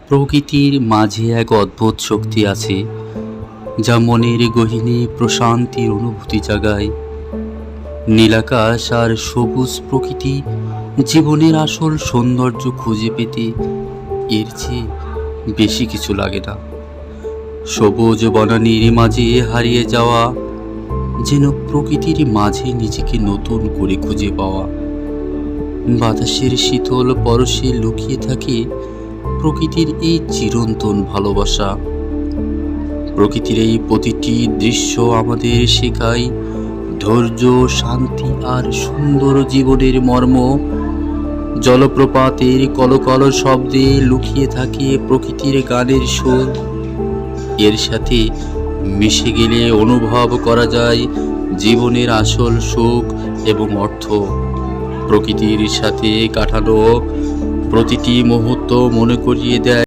প্রকৃতির মাঝে এক অদ্ভুত শক্তি আছে, যা মনের গহীনে প্রশান্তির অনুভূতি জাগায়। নীলাকাশ আর সবুজ প্রকৃতি জীবনের আসল সৌন্দর্য খুঁজে পেতে এর চেয়ে বেশি কিছু লাগে না। সবুজ বনানীর মাঝে হারিয়ে যাওয়া যেন প্রকৃতির মাঝে নিজেকে নতুন করে খুঁজে পাওয়া। বাতাসের শীতল পরশে লুকিয়ে থাকে প্রকৃতির এই চিরন্তন ভালোবাসা। প্রকৃতির এই প্রতিটি দৃশ্য আমাদের শেখায় ধৈর্য, শান্তি আর সুন্দর জীবনের মর্ম। জলপ্রপাতের কলকল শব্দে লুকিয়ে থাকে প্রকৃতির গানের সুর। এর সাথে মিশে গেলে অনুভব করা যায় জীবনের আসল সুখ এবং অর্থ। প্রকৃতির সাথে কাটানো প্রতিটি মুহূর্ত মনে করিয়ে দেয়